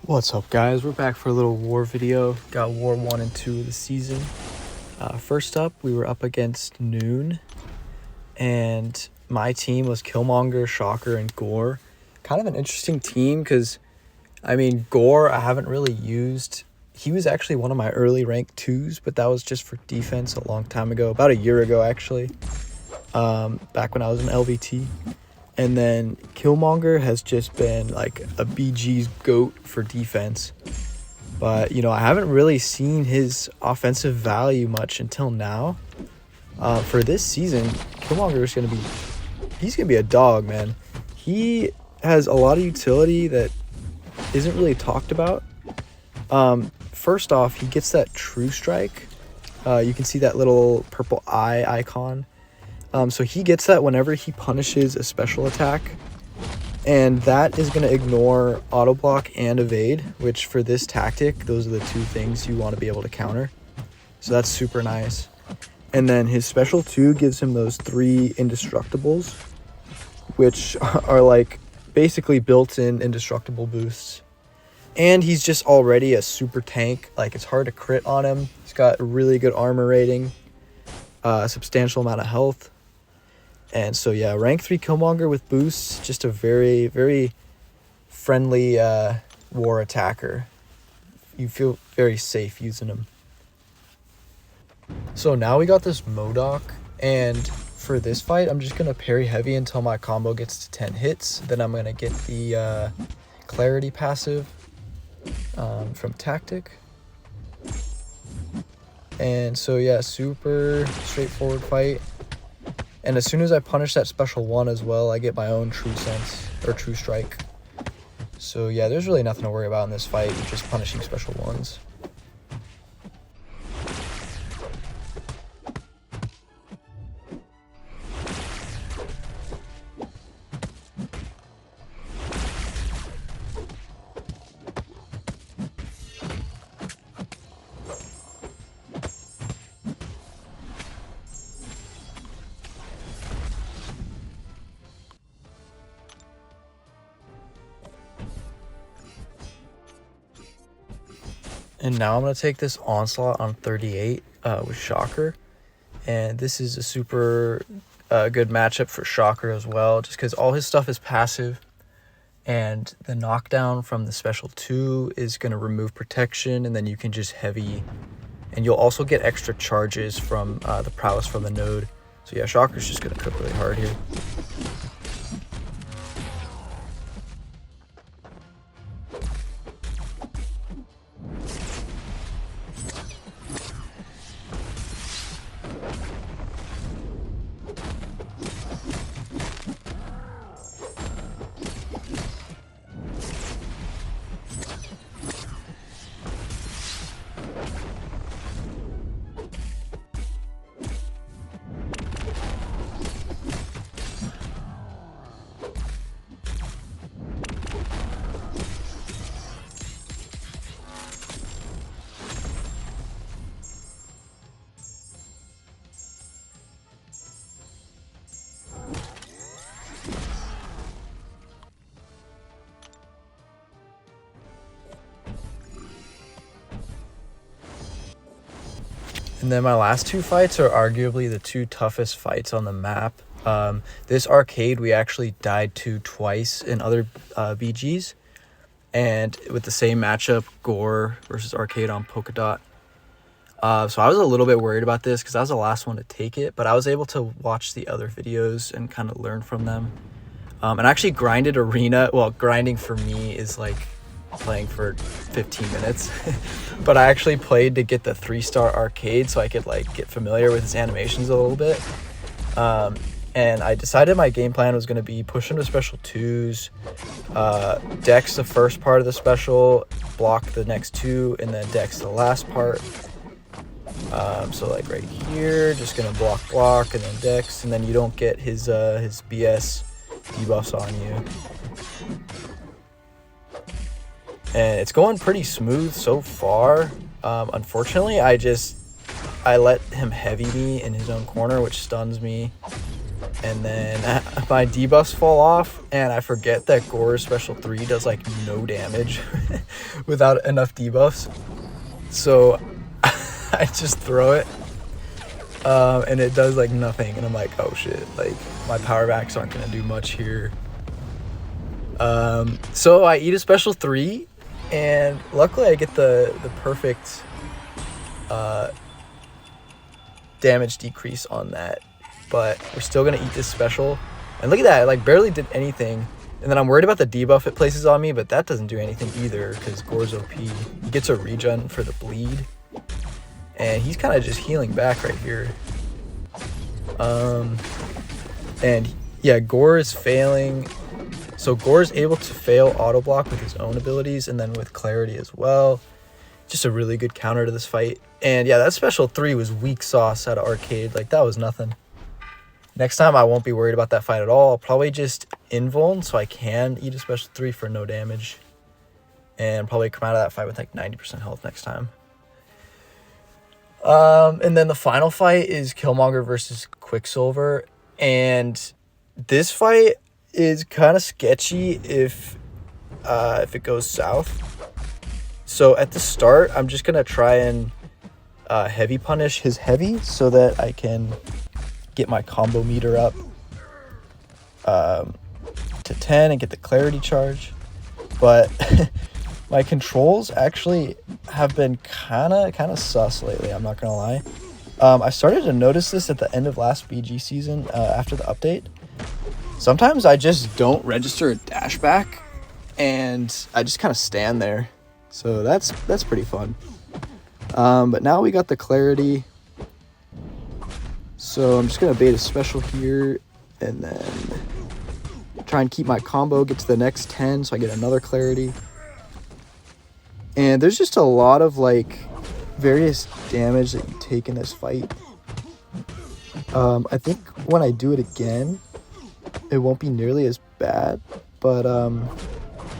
What's up, guys? We're back for a little war video. Got war 1 and 2 of the season. First up, we were up against NewN, and my team was Killmonger, Shocker, and Gore. Kind of an interesting team because, Gore I haven't really used. He was actually one of my early rank 2s, but that was just for defense a long time ago, about a year ago actually, back when I was in LVT. And then Killmonger has just been like a BG's GOAT for defense. But, I haven't really seen his offensive value much until now. For this season, Killmonger is he's going to be a dog, man. He has a lot of utility that isn't really talked about. First off, he gets that True Strike. You can see that little purple eye icon. So he gets that whenever he punishes a special attack, and that is going to ignore auto block and evade, which for this tactic, those are the two things you want to be able to counter. So that's super nice. And then his special 2 gives him those 3 indestructibles, which are like basically built-in indestructible boosts. And he's just already a super tank. Like, it's hard to crit on him. He's got a really good armor rating, a substantial amount of health. And so, yeah, rank 3 Killmonger with boosts, just a very, very friendly war attacker. You feel very safe using him. So now we got this Modok, and for this fight, I'm just going to parry heavy until my combo gets to 10 hits. Then I'm going to get the Clarity passive from Tactic. And so, yeah, super straightforward fight. And as soon as I punish that special 1 as well, I get my own True Sense, or True Strike. So yeah, there's really nothing to worry about in this fight, just punishing special 1s. And now I'm going to take this Onslaught on 38 with Shocker. And this is a super good matchup for Shocker as well, just because all his stuff is passive. And the knockdown from the special 2 is going to remove protection, and then you can just heavy. And you'll also get extra charges from the prowess from the node. So yeah, Shocker's just going to cook really hard here. And then my last 2 fights are arguably the 2 toughest fights on the map. This arcade, we actually died to twice in other BGs. And with the same matchup, Gore versus Arcade on Polka Dot. So I was a little bit worried about this because I was the last one to take it. But I was able to watch the other videos and kind of learn from them. And I actually grinded Arena. Well, grinding for me is like playing for 15 minutes. But I actually played to get the 3-star arcade so I could like get familiar with his animations a little bit. And I decided my game plan was going to be push him to special 2s, dex the first part of the special, block the next 2, and then dex the last part. So like right here, just going to block, and then dex, and then you don't get his BS debuffs on you. And it's going pretty smooth so far. Unfortunately, I let him heavy me in his own corner, which stuns me. And then my debuffs fall off, and I forget that Gore's special 3 does like no damage without enough debuffs. So I just throw it, and it does like nothing, and I'm like, oh shit, like my power backs aren't gonna do much here. So I eat a special 3, and luckily I get the perfect damage decrease on that, but we're still gonna eat this special. And look at that, it like barely did anything. And then I'm worried about the debuff it places on me, but that doesn't do anything either because Gore's OP. He gets a regen for the bleed, and he's kind of just healing back right here. And yeah, Gore is failing. So Gore is able to fail auto block with his own abilities, and then with clarity as well. Just a really good counter to this fight. And yeah, that special 3 was weak sauce out of Arcade. Like, that was nothing. Next time, I won't be worried about that fight at all. I'll probably just invuln so I can eat a special 3 for no damage. And probably come out of that fight with like 90% health next time. And then the final fight is Killmonger versus Quicksilver. And this fight is kind of sketchy if it goes south. So at the start, I'm just going to try and heavy punish his heavy so that I can get my combo meter up to 10 and get the clarity charge. But my controls actually have been kind of sus lately, I'm not going to lie. I started to notice this at the end of last BG season after the update. Sometimes I just don't register a dash back, and I just kind of stand there. So that's pretty fun. But now we got the clarity. So I'm just going to bait a special here, and then try and keep my combo, get to the next 10 so I get another clarity. And there's just a lot of like various damage that you take in this fight. I think when I do it again, it won't be nearly as bad, but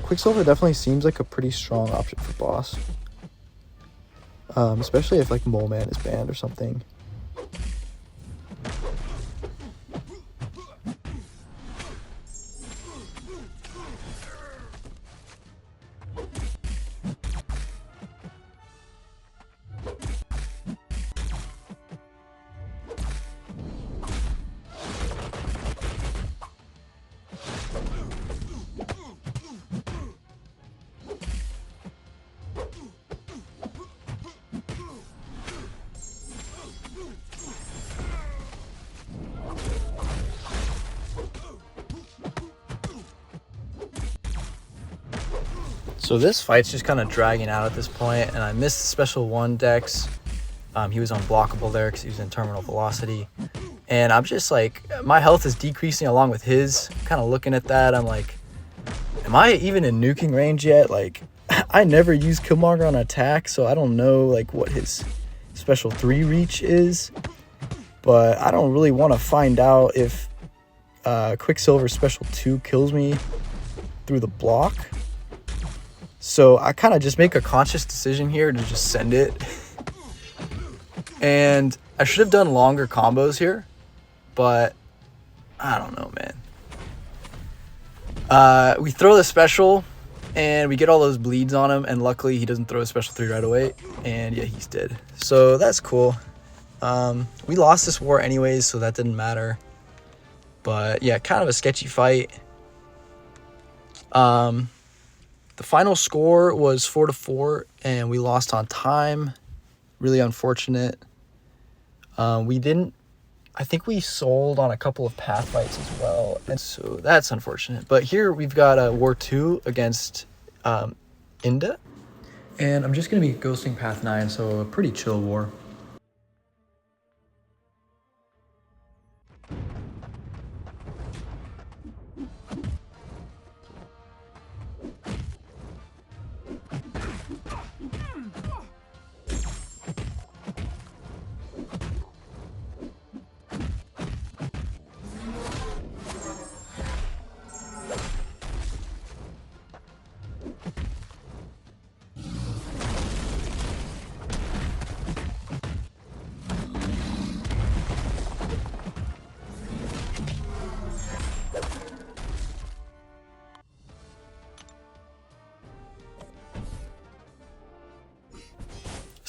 Quicksilver definitely seems like a pretty strong option for boss. Especially if like Mole Man is banned or something. So this fight's just kind of dragging out at this point, and I missed the special 1 Dex. He was unblockable there because he was in terminal velocity. And I'm just like, my health is decreasing along with his. Kind of looking at that, I'm like, am I even in nuking range yet? Like, I never use Killmonger on attack, so I don't know like what his special 3 reach is. But I don't really want to find out if Quicksilver special 2 kills me through the block. So I kind of just make a conscious decision here to just send it. And I should have done longer combos here, but I don't know, man. We throw the special, and we get all those bleeds on him, and luckily he doesn't throw a special 3 right away, and yeah, he's dead. So that's cool. We lost this war anyways, so that didn't matter. But yeah, kind of a sketchy fight. The final score was 4-4, and we lost on time. Really unfortunate. I think we sold on a couple of path fights as well, and so that's unfortunate. But here we've got a War 2 against INDA, and I'm just going to be ghosting Path 9, so a pretty chill war.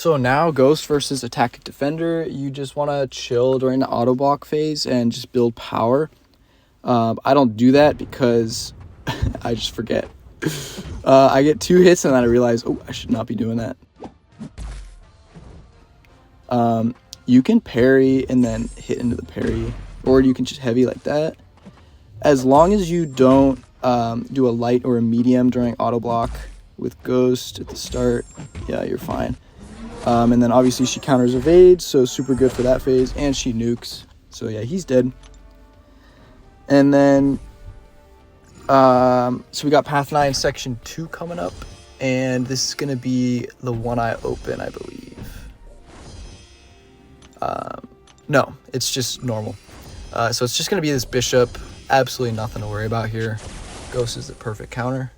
So now Ghost versus Attack Defender, you just want to chill during the auto block phase and just build power. I don't do that because I just forget. I get 2 hits and then I realize, oh, I should not be doing that. You can parry and then hit into the parry, or you can just heavy like that. As long as you don't do a light or a medium during auto block with Ghost at the start, yeah, you're fine. And then obviously she counters evade, so super good for that phase, and she nukes. So yeah, he's dead. And then, so we got Path 9 Section 2 coming up, and this is going to be the one I open, I believe. No, it's just normal. So it's just going to be this bishop, absolutely nothing to worry about here. Ghost is the perfect counter.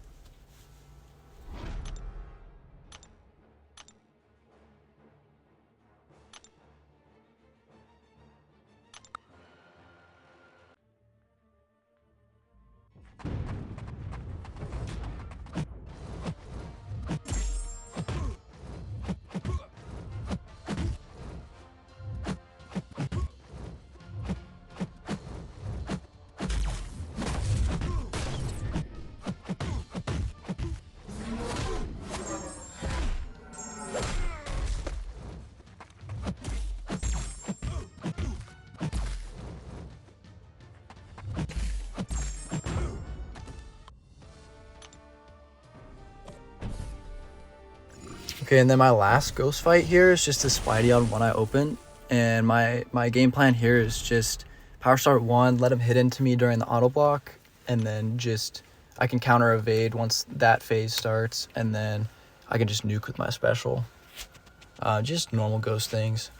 Okay, and then my last Ghost fight here is just a Spidey on one I open. And my game plan here is just power start 1, let him hit into me during the auto block, and then just I can counter evade once that phase starts, and then I can just nuke with my special. Just normal Ghost things.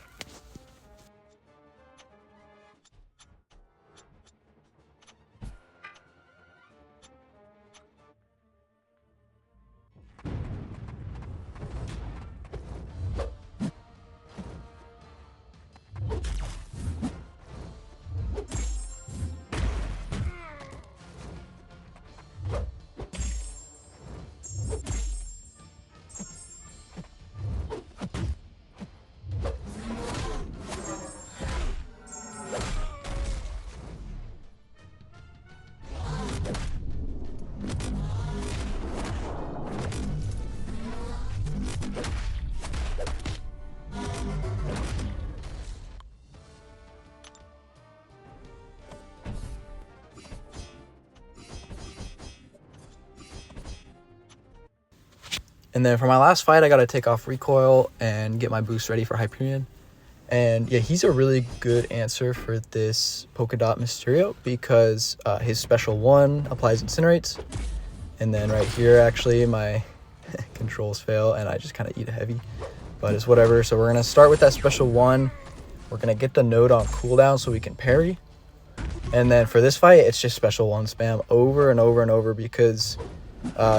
And then for my last fight, I got to take off recoil and get my boost ready for Hyperion. And yeah, he's a really good answer for this Polka Dot Mysterio because his special 1 applies Incinerates. And then right here, actually, my controls fail and I just kind of eat a heavy. But it's whatever. So we're going to start with that special 1. We're going to get the node on cooldown so we can parry. And then for this fight, it's just special 1 spam over and over and over because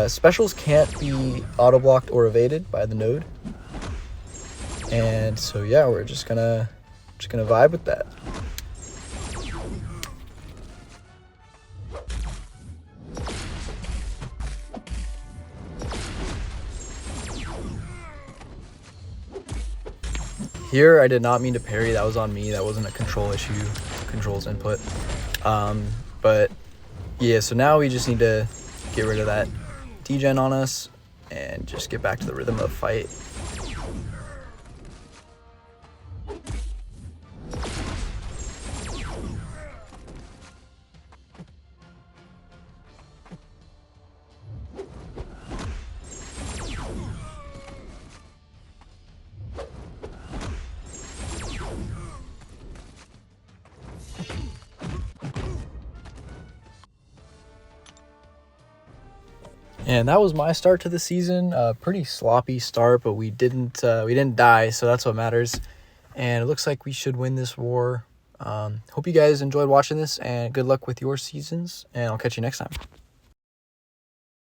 specials can't be auto blocked or evaded by the node. And so yeah, we're just gonna vibe with that. Here I did not mean to parry, that was on me, that wasn't a control issue, controls input. But yeah, so now we just need to get rid of that degen on us and just get back to the rhythm of the fight. And that was my start to the season. Pretty sloppy start, but we didn't die, so that's what matters. And it looks like we should win this war. Hope you guys enjoyed watching this, and good luck with your seasons, and I'll catch you next time.